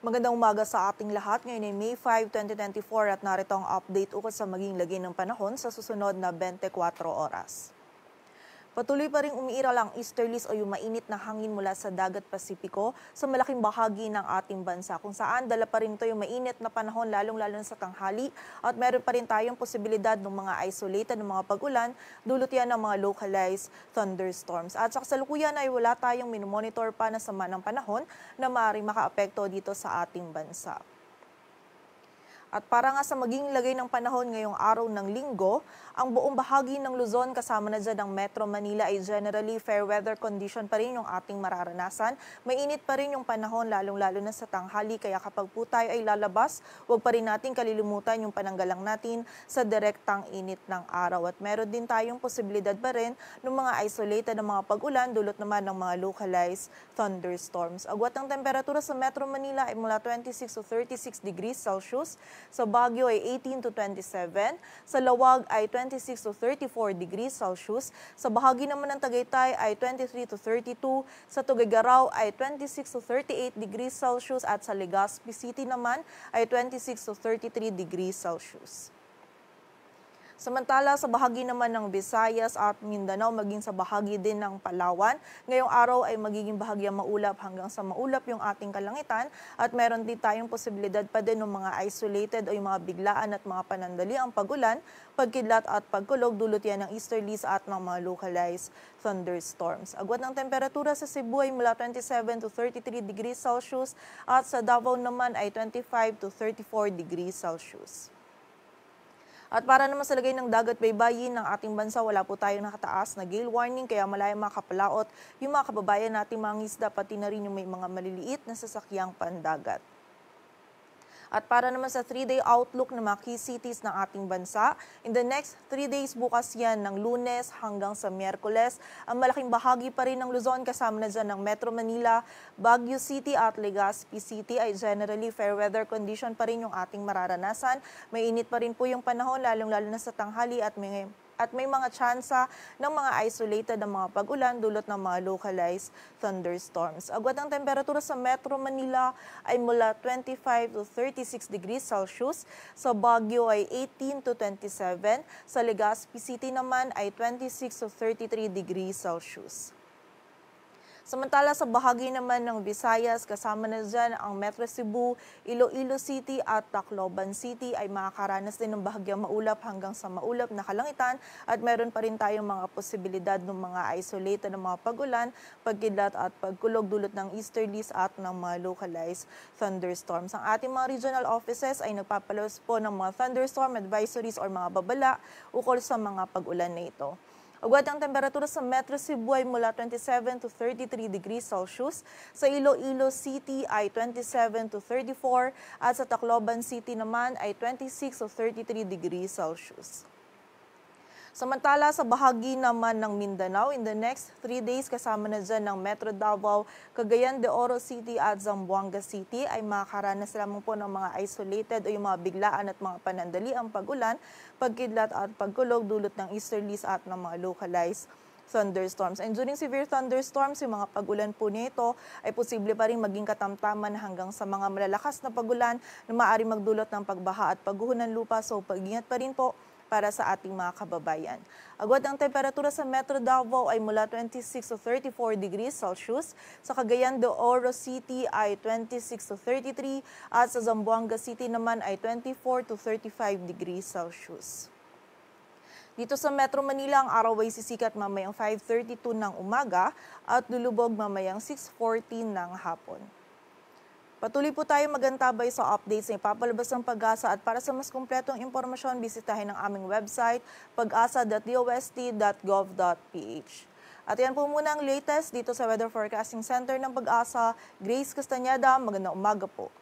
Magandang umaga sa ating lahat. Ngayon ay May 5, 2024 at narito ang update ukol sa maging lagay ng panahon sa susunod na 24 oras. Patuloy pa rin umiiral ang easterlies o yung mainit na hangin mula sa dagat Pasipiko sa malaking bahagi ng ating bansa kung saan dala pa rin ito yung mainit na panahon lalong-lalo sa tanghali at meron pa rin tayong posibilidad ng mga isolated ng mga pag-ulan, dulot yan ng mga localized thunderstorms. At sa kasalukuyan ay wala tayong minomonitor pa na sama ng panahon na maaaring makaapekto dito sa ating bansa. At para nga sa maging lagay ng panahon ngayong araw ng linggo, ang buong bahagi ng Luzon kasama na dyan ang Metro Manila ay generally fair weather condition pa rin yung ating mararanasan. Mainit pa rin yung panahon lalong-lalo na sa tanghali kaya kapag po tayo ay lalabas, huwag pa rin natin kalilimutan yung pananggalang natin sa direktang init ng araw. At meron din tayong posibilidad pa rin ng mga isolated na mga pag-ulan dulot naman ng mga localized thunderstorms. Agwat ng temperatura sa Metro Manila ay mula 26 to 36 degrees Celsius. Sa Baguio ay 18 to 27, sa Lawag ay 26 to 34 degrees Celsius, sa bahagi naman ng Tagaytay ay 23 to 32, sa Tuguegarao ay 26 to 38 degrees Celsius at sa Legazpi City naman ay 26 to 33 degrees Celsius. Samantala, sa bahagi naman ng Visayas at Mindanao, maging sa bahagi din ng Palawan, ngayong araw ay magiging bahagyang maulap hanggang sa maulap yung ating kalangitan at meron din tayong posibilidad pa din ng mga isolated o yung mga biglaan at mga panandali ang pagulan, pagkidlat at pagkulog, dulot yan ng easterlies at ng mga localized thunderstorms. Agwat ng temperatura sa Cebu ay mula 27 to 33 degrees Celsius at sa Davao naman ay 25 to 34 degrees Celsius. At para naman sa lagay ng dagat baybayin ng ating bansa, wala po tayong nakataas na gale warning kaya malaya makapalaot yung mga kababayan nating mga isda pati na rin yung may mga maliliit na sasakyang pandagat. At para naman sa 3-day outlook ng mga key cities ng ating bansa, in the next 3 days bukas yan ng Lunes hanggang sa Miyerkules, ang malaking bahagi pa rin ng Luzon kasama na dyan ng Metro Manila, Baguio City at Legazpi City ay generally fair weather condition pa rin yung ating mararanasan. Mainit pa rin po yung panahon lalong-lalo na sa tanghali at may mga tsansa ng mga isolated na mga pag-ulan dulot ng mga localized thunderstorms. Agwat ng temperatura sa Metro Manila ay mula 25 to 36 degrees Celsius, sa Baguio ay 18 to 27, sa Legazpi City naman ay 26 to 33 degrees Celsius. Samantala sa bahagi naman ng Visayas, kasama na dyan ang Metro Cebu, Iloilo City at Tacloban City ay makakaranas din ng bahagyang maulap hanggang sa maulap na kalangitan at meron pa rin tayong mga posibilidad ng mga isolated na mga pag-ulan, pagkidlat at pagkulog dulot ng easterlies at ng mga localized thunderstorms. Ang ating mga regional offices ay nagpapalos po ng mga thunderstorm advisories or mga babala ukol sa mga pag-ulan na ito. Agwat ang temperatura sa Metro Cebu ay mula 27 to 33 degrees Celsius, sa Iloilo City ay 27 to 34 at sa Tacloban City naman ay 26 to 33 degrees Celsius. Samantala sa bahagi naman ng Mindanao, in the next 3 days kasama na dyan ng Metro Davao, Cagayan de Oro City at Zamboanga City ay makakaranas lamang po ng mga isolated o yung mga biglaan at mga panandali ang pag-ulan, pagkidlat at pagkulog dulot ng easterlies at ng mga localized thunderstorms. And during severe thunderstorms, yung mga pag-ulan po nito ay posible pa rin maging katamtaman hanggang sa mga malalakas na pag-ulan na maaari magdulot ng pagbaha at pagguho ng lupa. So pag-ingat pa rin po para sa ating mga kababayan. Agwat ang temperatura sa Metro Davao ay mula 26 to 34 degrees Celsius, sa Cagayan de Oro City ay 26 to 33 at sa Zamboanga City naman ay 24 to 35 degrees Celsius. Dito sa Metro Manila, ang araw ay sisikat mamayang 5:32 ng umaga at lulubog mamayang 6:14 ng hapon. Patuloy po tayo magantabay sa updates na ipapalabas ng Pag-asa at para sa mas kumpletong impormasyon, bisitahin ang aming website pag-asa.dost.gov.ph. At yan po muna ang latest dito sa Weather Forecasting Center ng Pag-asa. Grace Castañeda, magandang umaga po.